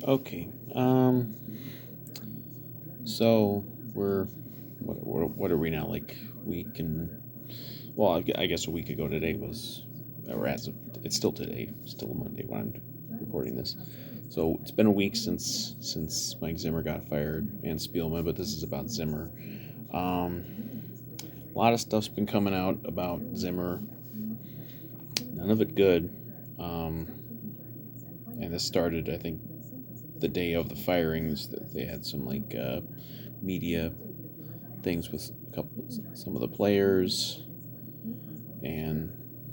Okay. So we're what are we now? Like week and well, I guess a week ago today was, or as of it's still today, still a Monday when I'm recording this. So it's been a week since Mike Zimmer got fired and Spielman, but this is about Zimmer. Um, a lot of stuff's been coming out about Zimmer. None of it good. Um, and this started, I think, the day of the firings. That they had some media things with some of the players, and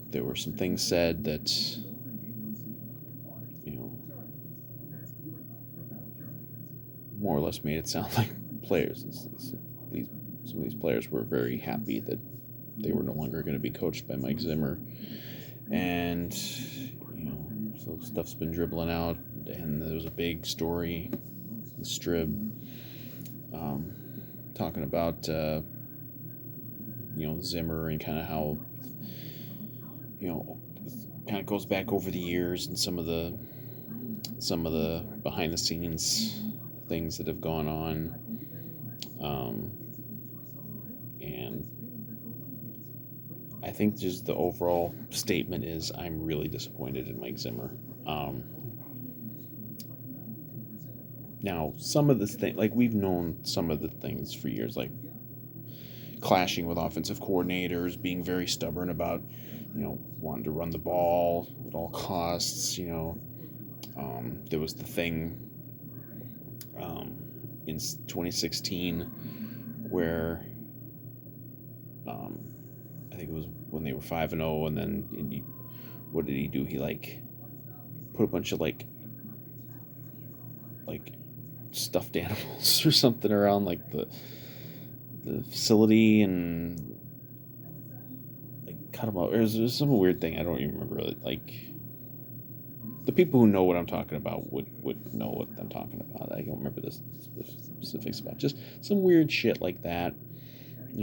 there were some things said that you know more or less made it sound like players. These some of these players were very happy that they were no longer going to be coached by Mike Zimmer, and so stuff's been dribbling out, and there was a big story, the Strib, um, talking about Zimmer and kind of how you know kind of goes back over the years and some of the behind the scenes things that have gone on, um, and I think just the overall statement is I'm really disappointed in Mike Zimmer. Um, Now, some of this thing, like we've known some of the things for years, like clashing with offensive coordinators, being very stubborn about, wanting to run the ball at all costs. There was the thing um, in 2016 where um, I think it was when they were 5-0, and then what did he do? He put a bunch of like stuffed animals or something around like the facility and like cut them out. It was some weird thing. I don't even remember it. Like the people who know what I'm talking about would know what I'm talking about. I don't remember the specifics about just some weird shit like that.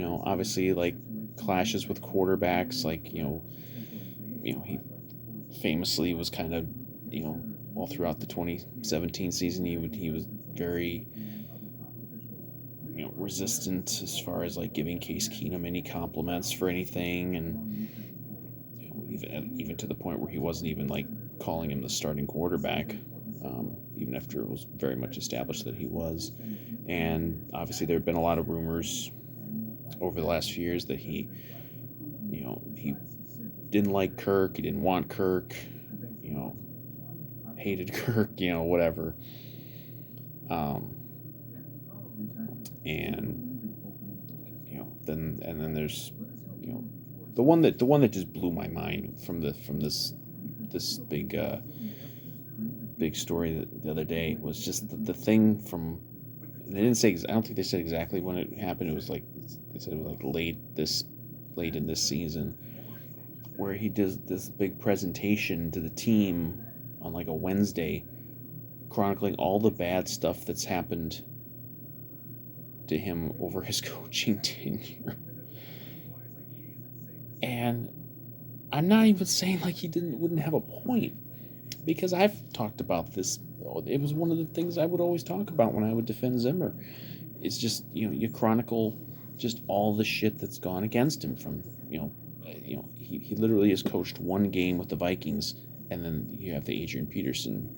Obviously like clashes with quarterbacks. Like he famously was kind of all throughout the 2017 season he was very resistant as far as like giving Case Keenum any compliments for anything, and even to the point where he wasn't even like calling him the starting quarterback, even after it was very much established that he was. And obviously, there have been a lot of rumors over the last few years that he didn't like Kirk, he didn't want Kirk, you know, hated Kirk, whatever. Um, and then there's you know the one that just blew my mind from this big story the other day was just the thing from they didn't say I don't think they said exactly when it happened. It was like they said it was like late in this season where he does this big presentation to the team on like a Wednesday chronicling all the bad stuff that's happened to him over his coaching tenure. And I'm not even saying like he wouldn't have a point, because I've talked about this. It was one of the things I would always talk about when I would defend Zimmer. It's just you chronicle just all the shit that's gone against him from he literally has coached one game with the Vikings, and then you have the Adrian Peterson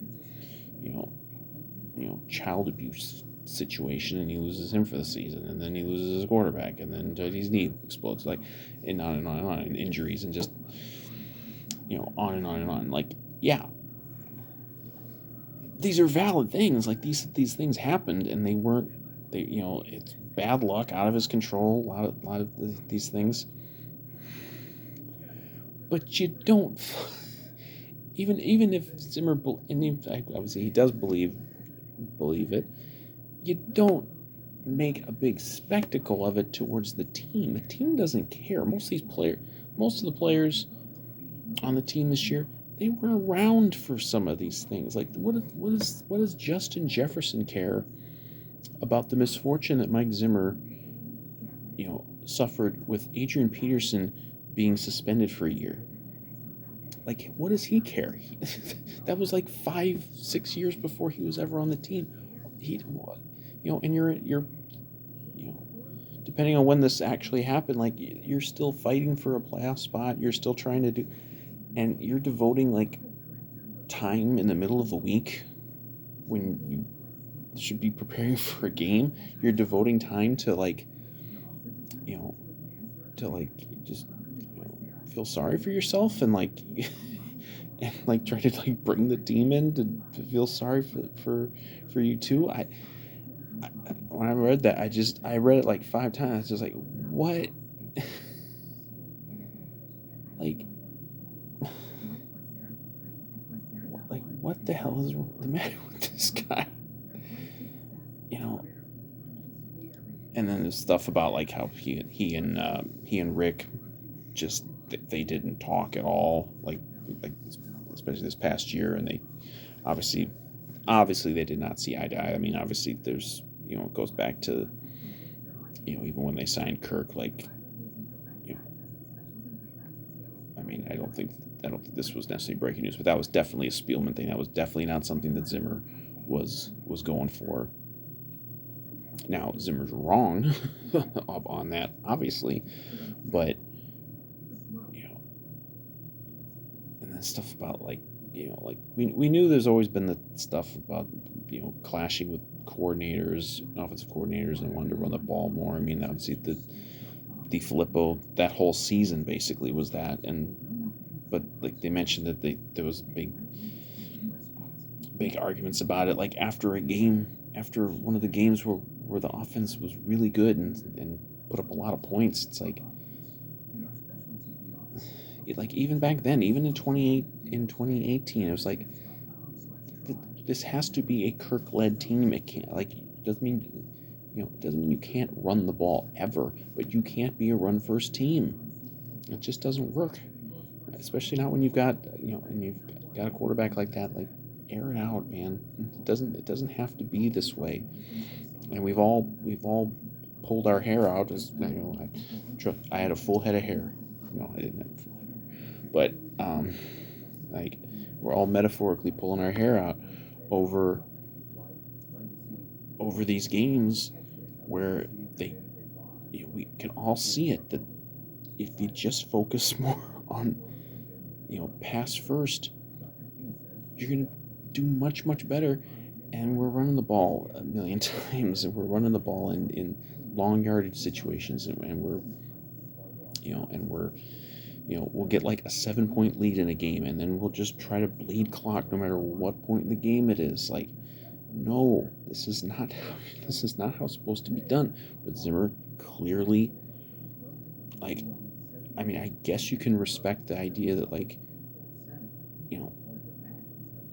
you know child abuse situation, and he loses him for the season, and then he loses his quarterback, and then his knee explodes, like, and on and on and on, and injuries, and just on and on and on. Like, yeah, these are valid things. Like these things happened, and they weren't. It's bad luck, out of his control. A lot of these things, but you don't. Even if Zimmer, and in fact, obviously he does believe it, you don't make a big spectacle of it towards the team. The team doesn't care. Most of the players on the team this year, they were around for some of these things. Like, what does Justin Jefferson care about the misfortune that Mike Zimmer, suffered with Adrian Peterson being suspended for a year? Like, what does he care? That was like 5, 6 years before he was ever on the team. He, and you're, you know, depending on when this actually happened, like you're still fighting for a playoff spot. You're still trying to do, and you're devoting like time in the middle of the week when you should be preparing for a game. You're devoting time to like, you know, to like just feel sorry for yourself and like and like try to like bring the team in to feel sorry for you too. I when I read that, I read it like 5 times. Just like what, like what the hell is the matter with this guy? You know. And then there's stuff about like how he and Rick just they didn't talk at all, like especially this past year, and they obviously obviously they did not see eye to eye. I mean, obviously there's it goes back to even when they signed Kirk, like you know I mean I don't think this was necessarily breaking news, but that was definitely a Spielman thing. That was definitely not something that Zimmer was going for. Now Zimmer's wrong on that, obviously, but and then stuff about like like we knew there's always been the stuff about clashing with coordinators, offensive coordinators, and wanting to run the ball more. I mean, obviously the Filippo, that whole season basically was that, and but like they mentioned that there was big arguments about it, like after a game, after one of the games where the offense was really good and put up a lot of points. It's like even back then, even in 2018, it was like this has to be a Kirk-led team. It can't it doesn't mean it doesn't mean you can't run the ball ever, but you can't be a run-first team. It just doesn't work, especially not when you've got and you've got a quarterback like that. Like, air it out, man. It doesn't have to be this way. And we've all pulled our hair out. As I had a full head of hair. No, I didn't have a full head of hair, but like we're all metaphorically pulling our hair out over these games where we can all see it, that if you just focus more on pass first, you're gonna do much better. And we're running the ball a million times, and we're running the ball in long yardage situations, and we're we'll get like a 7-point lead in a game, and then we'll just try to bleed clock no matter what point in the game it is. Like, no, this is not how it's supposed to be done. But Zimmer clearly, like, I mean, I guess you can respect the idea that, like,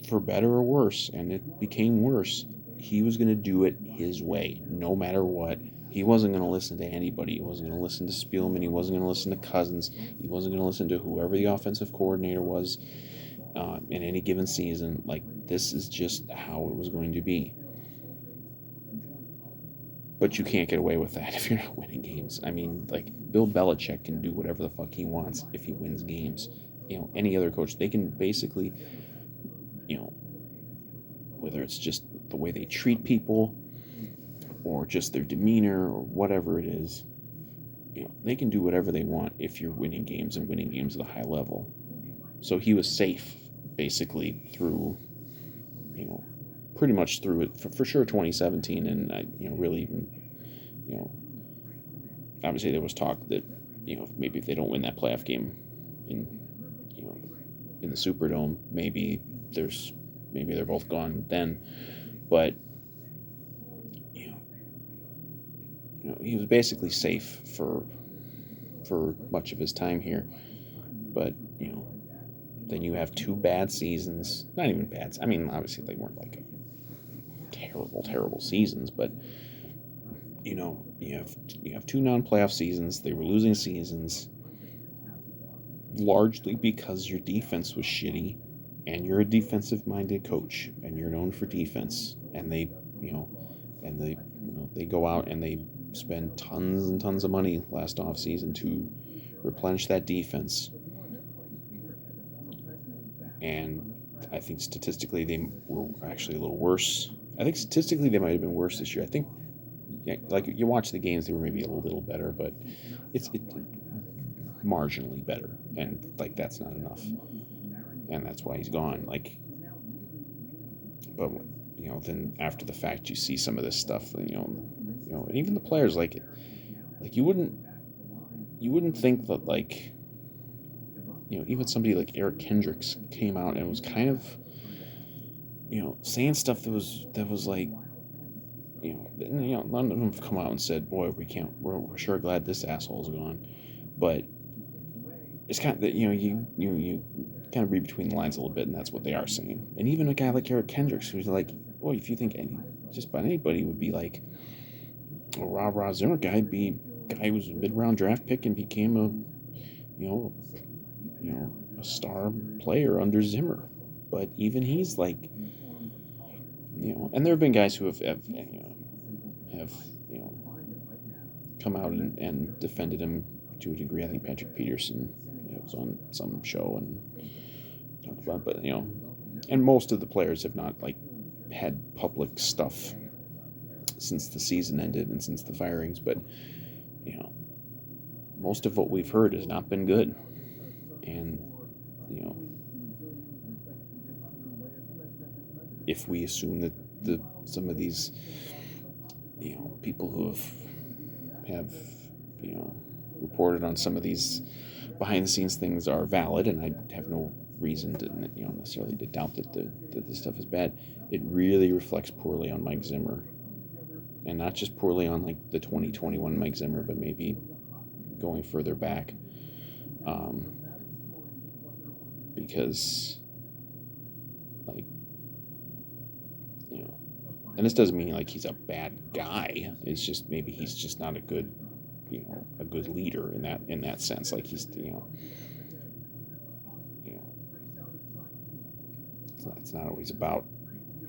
for better or worse, and it became worse, he was going to do it his way, no matter what. He wasn't going to listen to anybody. He wasn't going to listen to Spielman. He wasn't going to listen to Cousins. He wasn't going to listen to whoever the offensive coordinator was in any given season. Like, this is just how it was going to be. But you can't get away with that if you're not winning games. I mean, like, Bill Belichick can do whatever the fuck he wants if he wins games. Any other coach, they can basically, whether it's just the way they treat people or just their demeanor or whatever it is, they can do whatever they want if you're winning games and winning games at a high level. So he was safe basically through, pretty much through it for sure 2017, and really even, obviously there was talk that maybe if they don't win that playoff game in in the Superdome, maybe they're both gone then. But he was basically safe for much of his time here. But then you have 2 bad seasons. Not even bad. I mean, obviously they weren't like terrible seasons, but you have 2 non-playoff seasons. They were losing seasons largely because your defense was shitty, and you're a defensive-minded coach, and you're known for defense. And they go out and they spend tons and tons of money last offseason to replenish that defense. and I think statistically they were actually a little worse. I think statistically they might have been worse this year. I think, yeah, like you watch the games, they were maybe a little better, but it's marginally better, and like that's not enough, and that's why he's gone. Like, but then after the fact, you see some of this stuff, and and even the players like you wouldn't think that like even somebody like Eric Kendricks came out and was kind of saying stuff that was like none of them have come out and said, boy, we're sure glad this asshole's gone, but it's kind of that you kind of read between the lines a little bit, and that's what they are saying. And even a guy like Eric Kendricks, who's like, boy, if you think just about anybody would be like a rah Zimmer guy who was a mid round draft pick and became you know a star player under Zimmer, but even he's like and there have been guys who have come out and defended him to a degree. I think Patrick Peterson was on some show and talked about, but and most of the players have not like had public stuff since the season ended and since the firings, but most of what we've heard has not been good, and if we assume that some of these people who have reported on some of these behind the scenes things are valid, and I have no reason to necessarily to doubt that this stuff is bad. It really reflects poorly on Mike Zimmer, and not just poorly on like the 2021 Mike Zimmer, but maybe going further back, because like and this doesn't mean like he's a bad guy. It's just maybe he's just not a good leader in that sense. Like he's it's not always about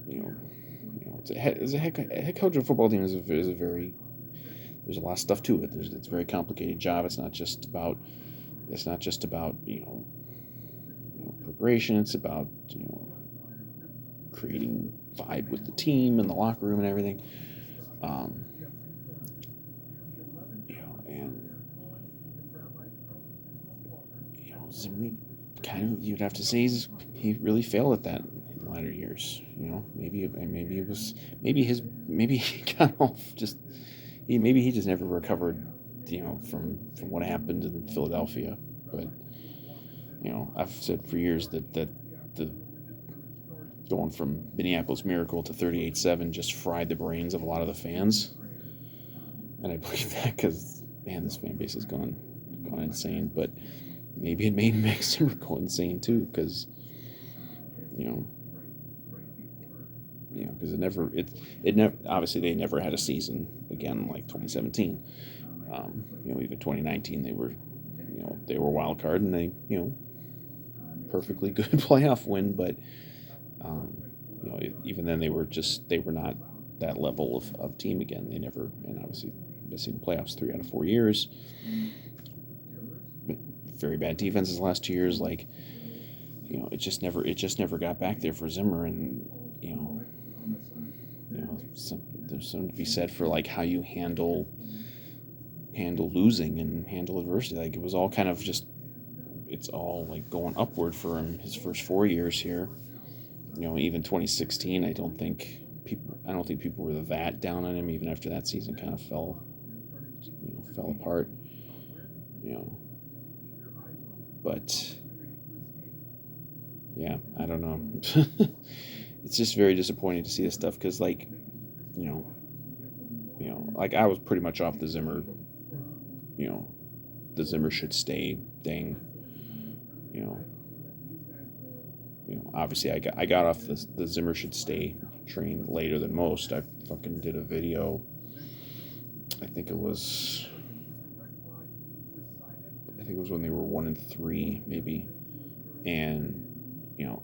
it's a head coach of a football team is a very there's a lot of stuff to it. It's a very complicated job. It's not just about preparation. It's about creating vibe with the team and the locker room and everything. And Zimmer kind of you'd have to say he really failed at that in the latter years. Maybe he got off just maybe he just never recovered from what happened in Philadelphia. But I've said for years that the going from Minneapolis Miracle to 38-7 just fried the brains of a lot of the fans, and I believe that because man, this fan base has gone insane. But maybe it made Mike Zimmer go insane too, because because it never obviously they never had a season again like 2017. Even 2019 they were wild card, and they perfectly good playoff win, but even then they were not that level of team again. They never, and obviously missing the playoffs 3 out of 4 years. Very bad defenses the last 2 years. Like it just never got back there for Zimmer, and there's something to be said for like how you handle losing and handle adversity. Like it was all kind of just it's all like going upward for him his first 4 years here. Even 2016, I don't think people were that down on him. Even after that season kind of fell apart. But yeah, I don't know. It's just very disappointing to see this stuff because like like I was pretty much off the Zimmer. The Zimmer should stay thing. Obviously I got off the Zimmer should stay train later than most. I fucking did a video. I think it was when they were 1-3 maybe, and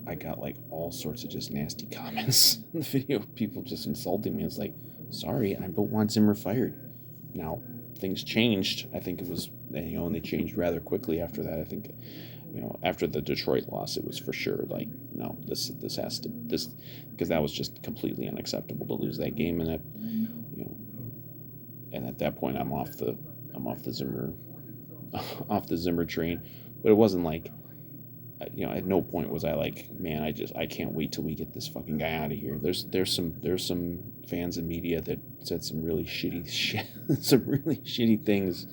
I got like all sorts of just nasty comments in the video. People just insulting me. It's like, sorry, I don't want Zimmer fired. Now things changed. I think it was and they changed rather quickly after that. I think after the Detroit loss, it was for sure like, no, this has to, this, because that was just completely unacceptable to lose that game. And that, and at that point, I'm off the Zimmer off the Zimmer train. But it wasn't like, at no point was I like, man, I can't wait till we get this fucking guy out of here. There's some fans and media that said some really shitty shit, some really shitty things,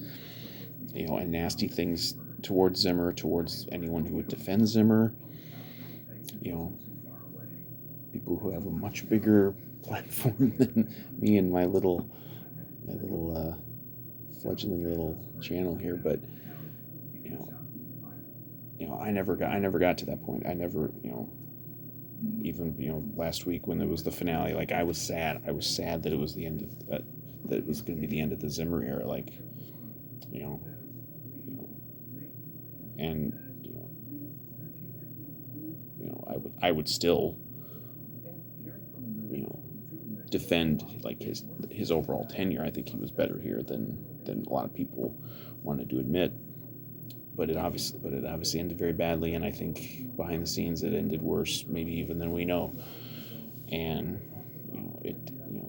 and nasty things towards Zimmer, towards anyone who would defend Zimmer. People who have a much bigger platform than me and my little fledgling little channel here. But I never got to that point. I never, even last week when there was the finale, like I was sad that it was the end of that it was going to be the end of the Zimmer era, like and I would still defend like his overall tenure. I think he was better here than a lot of people wanted to admit. But it obviously ended very badly, and I think behind the scenes it ended worse, maybe even than we know. And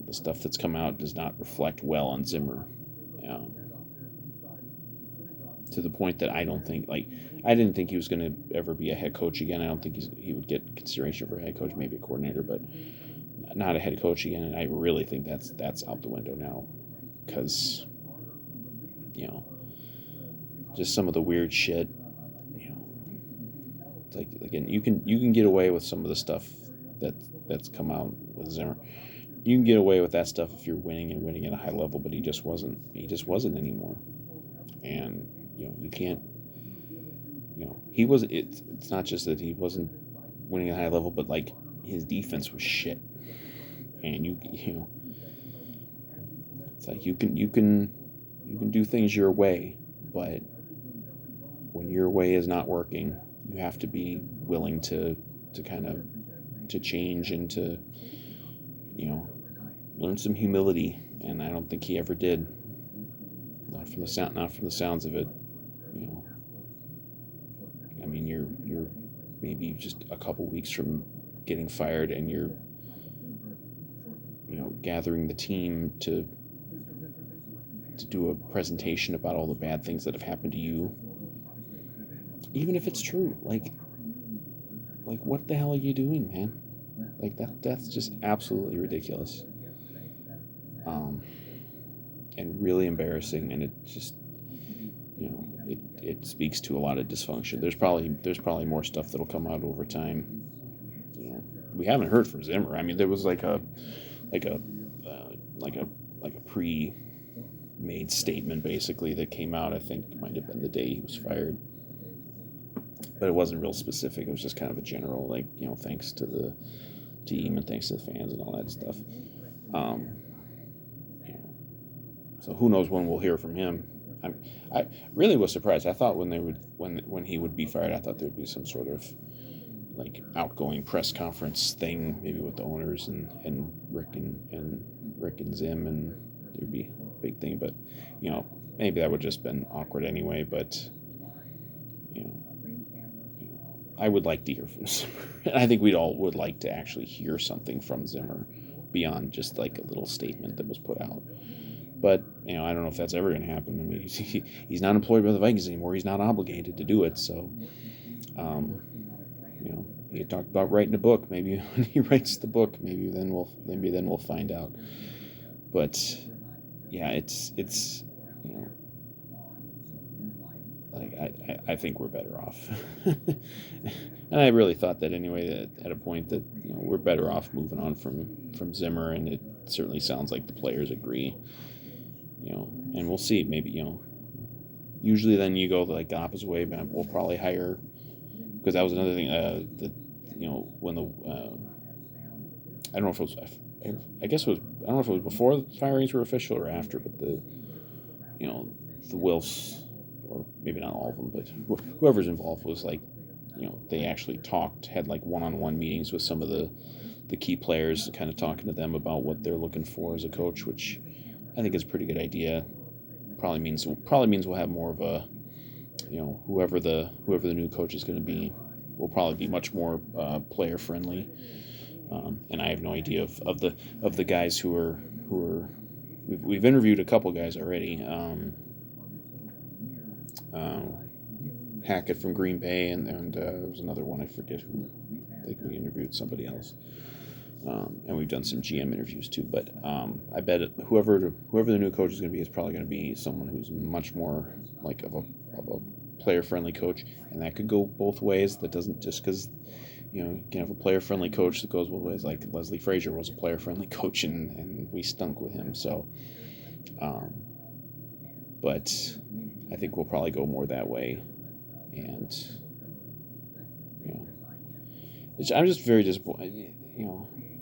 the stuff that's come out does not reflect well on Zimmer, to the point that I didn't think he was going to ever be a head coach again. I don't think he would get consideration for a head coach, maybe a coordinator, but not a head coach again. And I really think that's out the window now, because just some of the weird shit. It's like, again, you can get away with some of the stuff that's come out with Zimmer. You can get away with that stuff if you're winning and winning at a high level, but he just wasn't anymore. And you can't. He was. It's not just that he wasn't winning at a high level, but like his defense was shit. And it's like you can do things your way, but when your way is not working, you have to be willing to kind of to change and to learn some humility. And I don't think he ever did. Not from the sounds of it. I mean, you're maybe just a couple weeks from getting fired, and you're gathering the team to do a presentation about all the bad things that have happened to you. Even if it's true, like what the hell are you doing, man? Like that's just absolutely ridiculous. And really embarrassing, and it just it speaks to a lot of dysfunction. There's probably more stuff that'll come out over time. We haven't heard from Zimmer. I mean, there was like a pre-made statement basically that came out. I think it might have been the day he was fired, but it wasn't real specific. It was just kind of a general, like, thanks to the team and thanks to the fans and all that stuff. So who knows when we'll hear from him. I really was surprised. I thought when he would be fired, I thought there would be some sort of like outgoing press conference thing, maybe with the owners and Rick and Zim, and there'd be a big thing. But maybe that would just been awkward anyway. But I would like to hear from Zimmer. And I think we'd all would like to actually hear something from Zimmer beyond just like a little statement that was put out. But, I don't know if that's ever going to happen. I mean, he's not employed by the Vikings anymore. He's not obligated to do it. So, he talked about writing a book. Maybe when he writes the book, maybe then we'll find out. But, yeah, it's like I think we're better off. And I really thought that anyway, that at a point that we're better off moving on from Zimmer, and it certainly sounds like the players agree. And we'll see. Maybe usually then you go like the opposite way. But we'll probably hire, because that was another thing. When the I don't know if it was. I guess it was. I don't know if it was before the firings were official or after. But the Wilfs, or maybe not all of them, but whoever's involved was like, they actually had like one-on-one meetings with some of the key players, kind of talking to them about what they're looking for as a coach, which I think is a pretty good idea. Probably means we'll have more of whoever the new coach is going to be will probably be much more player friendly. And I have no idea of the guys who are we've interviewed a couple guys already. Um, Hackett from Green Bay, and there was another one, I forget who. I think we interviewed somebody else, and we've done some GM interviews too. But I bet whoever the new coach is going to be is probably going to be someone who's much more like of a player friendly coach, and that could go both ways. That doesn't just because you can have a player friendly coach that goes both ways. Like Leslie Frazier was a player friendly coach, and we stunk with him. So, um, but I think we'll probably go more that way, and you know, I'm just very disappointed.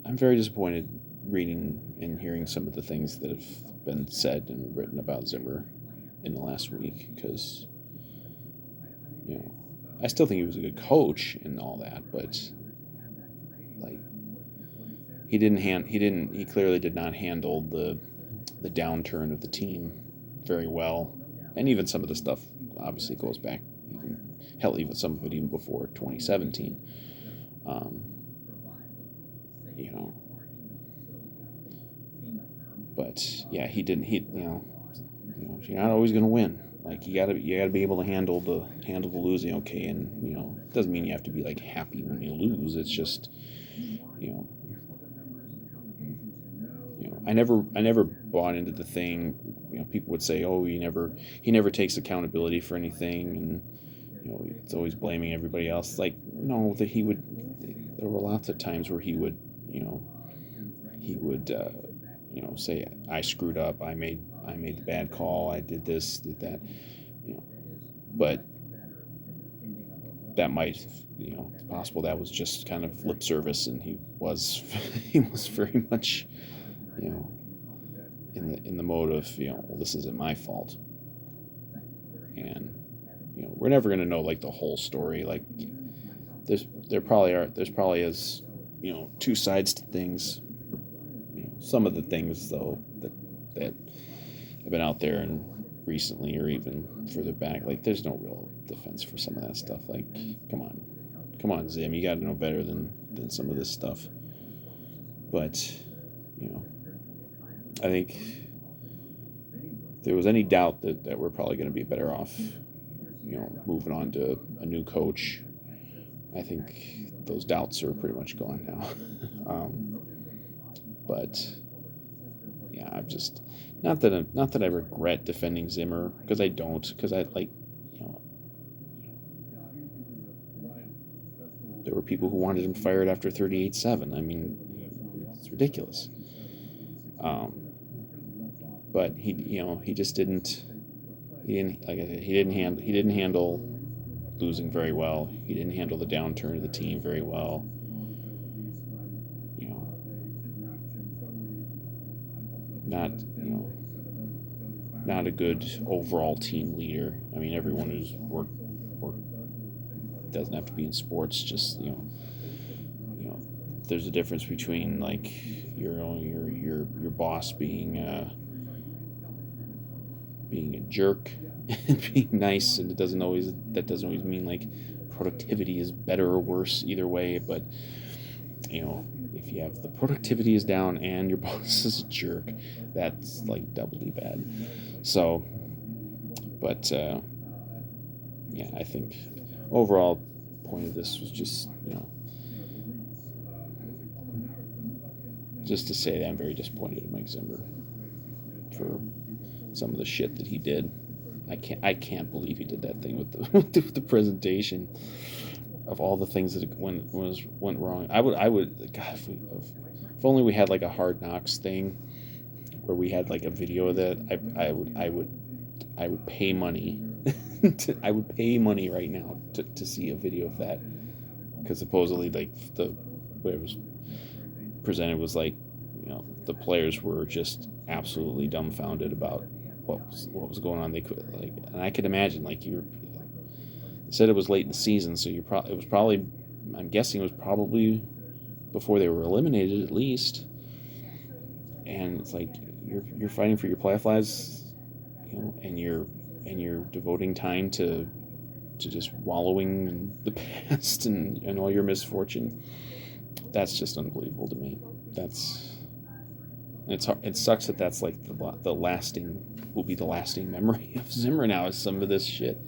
I'm very disappointed reading and hearing some of the things that have been said and written about Zimmer in the last week because I still think he was a good coach and all that, but like he clearly did not handle the downturn of the team very well, and even some of the stuff obviously goes back even some of it even before 2017. Um, but yeah, he didn't. You're not always going to win. Like you gotta be able to handle the losing okay, and it doesn't mean you have to be like happy when you lose. It's just you know I never bought into the thing. People would say, oh, he never takes accountability for anything, and it's always blaming everybody else. Like no, that he would. There were lots of times where he would say I screwed up. I made the bad call. I did this, did that. But that might it's possible that was just kind of lip service, and he was he was very much in the mode of well, this isn't my fault, and we're never going to know like the whole story. Like there's probably is two sides to things. Some of the things though that have been out there and recently or even further back, like there's no real defense for some of that stuff. Like come on Zim, you got to know better than some of this stuff. But I think if there was any doubt that we're probably going to be better off moving on to a new coach, I think those doubts are pretty much gone now. But yeah, I'm just not that I regret defending Zimmer, because I don't, because I like there were people who wanted him fired after 38-7. I mean, it's ridiculous. Um, but he just didn't like I said, he didn't handle losing very well. He didn't handle the downturn of the team very well. Not not a good overall team leader. I mean, everyone who's worked doesn't have to be in sports. Just there's a difference between like your boss being a jerk and being nice, and that doesn't always mean like productivity is better or worse either way. But if you have the productivity is down and your boss is a jerk, that's like doubly bad. So, but yeah, I think overall point of this was just to say that I'm very disappointed in Mike Zimmer for some of the shit that he did. I can't believe he did that thing with the presentation of all the things that went wrong. I would God, if only we had like a Hard Knocks thing where we had like a video of that. I would pay money. I would pay money right now to see a video of that, because supposedly like the way it was presented was like the players were just absolutely dumbfounded about what was going on. They could like, and I could imagine like you said it was late in the season, so it was probably, I'm guessing it was probably before they were eliminated at least, and it's like you're fighting for your playoff lives, and you're devoting time to to just wallowing in the past and all your misfortune. That's just unbelievable to me. It sucks that that's like the lasting will be the lasting memory of Zimmer now is some of this shit,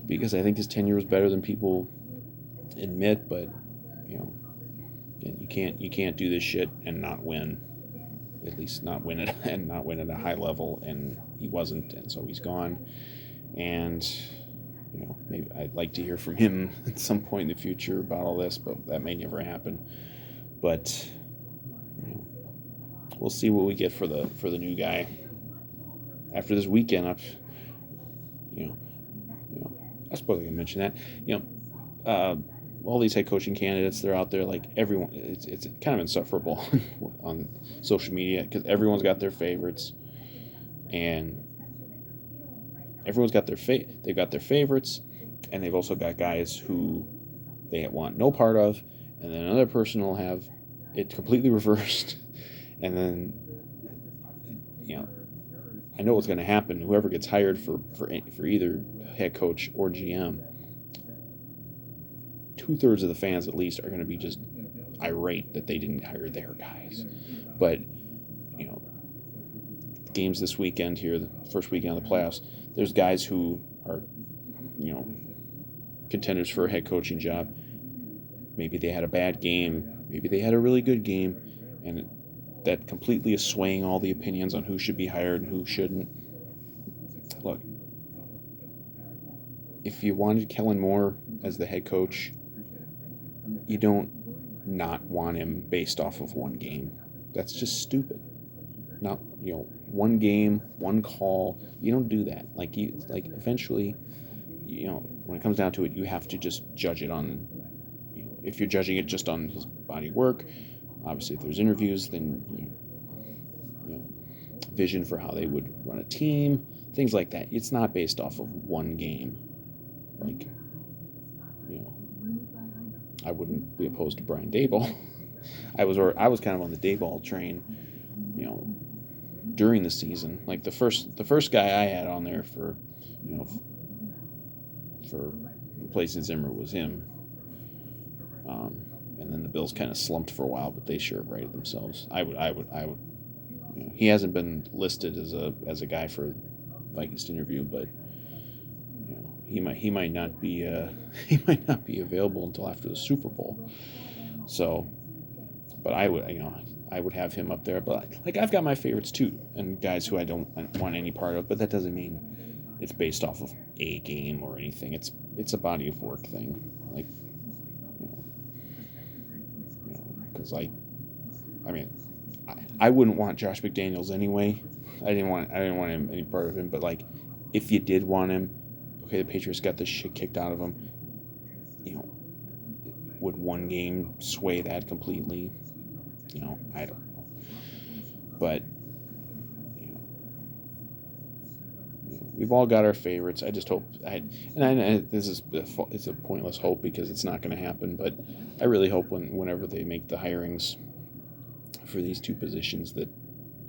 because I think his tenure was better than people admit. But you know, you can't do this shit and not win, at least not win it and not win at a high level, and he wasn't, and so he's gone. And maybe I'd like to hear from him at some point in the future about all this, but that may never happen. But we'll see what we get for the new guy after this weekend. I suppose I can mention that. All these head coaching candidates, they're out there like everyone. It's kind of insufferable on social media because everyone's got their favorites, and everyone's got they've got their favorites, and they've also got guys who they want no part of, and then another person will have it completely reversed, and then I know what's going to happen. Whoever gets hired for either head coach or GM, 2/3 of the fans at least are going to be just irate that they didn't hire their guys. But games this weekend here, the first weekend of the playoffs, there's guys who are contenders for a head coaching job. Maybe they had a bad game, maybe they had a really good game, and that completely is swaying all the opinions on who should be hired and who shouldn't. Look, if you wanted Kellen Moore as the head coach, you don't not want him based off of one game. That's just stupid. Not one game, one call. You don't do that. Eventually, when it comes down to it, you have to just judge it on. If you're judging it just on his body of work, obviously if there's interviews, then vision for how they would run a team, things like that. It's not based off of one game. I wouldn't be opposed to Brian Daboll. I was kind of on the Daboll train, during the season. Like the first guy I had on there for replacing Zimmer was him. And then the Bills kind of slumped for a while, but they sure righted themselves. I would. He hasn't been listed as a guy for Vikings to interview, but he might not be available until after the Super Bowl. So, but I would have him up there. But I've got my favorites too, and guys who I don't want any part of. But that doesn't mean it's based off of a game or anything. It's a body of work thing. Because I wouldn't want Josh McDaniels anyway. I didn't want him any part of him. But if you did want him, okay, the Patriots got the shit kicked out of them. Would one game sway that completely? I don't know. But we've all got our favorites. I just hope it's a pointless hope because it's not going to happen. But I really hope whenever they make the hirings for these two positions, that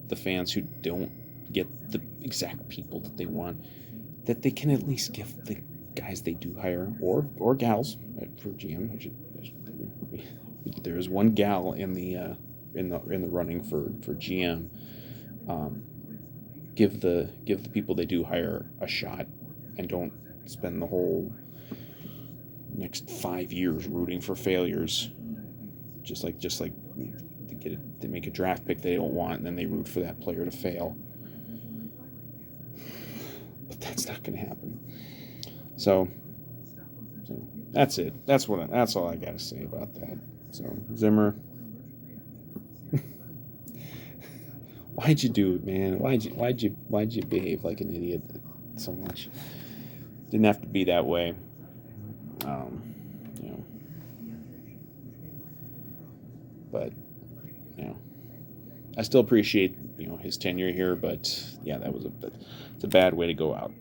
the fans who don't get the exact people that they want, that they can at least give the guys they do hire or gals for GM. There is one gal in the running for GM. Give the people they do hire a shot, and don't spend the whole next 5 years rooting for failures. Just like they make a draft pick they don't want, and then they root for that player to fail. But that's not going to happen. So that's it. That's all I got to say about that. So Zimmer, why'd you do it, man? Why'd you behave like an idiot so much? Didn't have to be that way. But I still appreciate his tenure here. But yeah, it's a bad way to go out.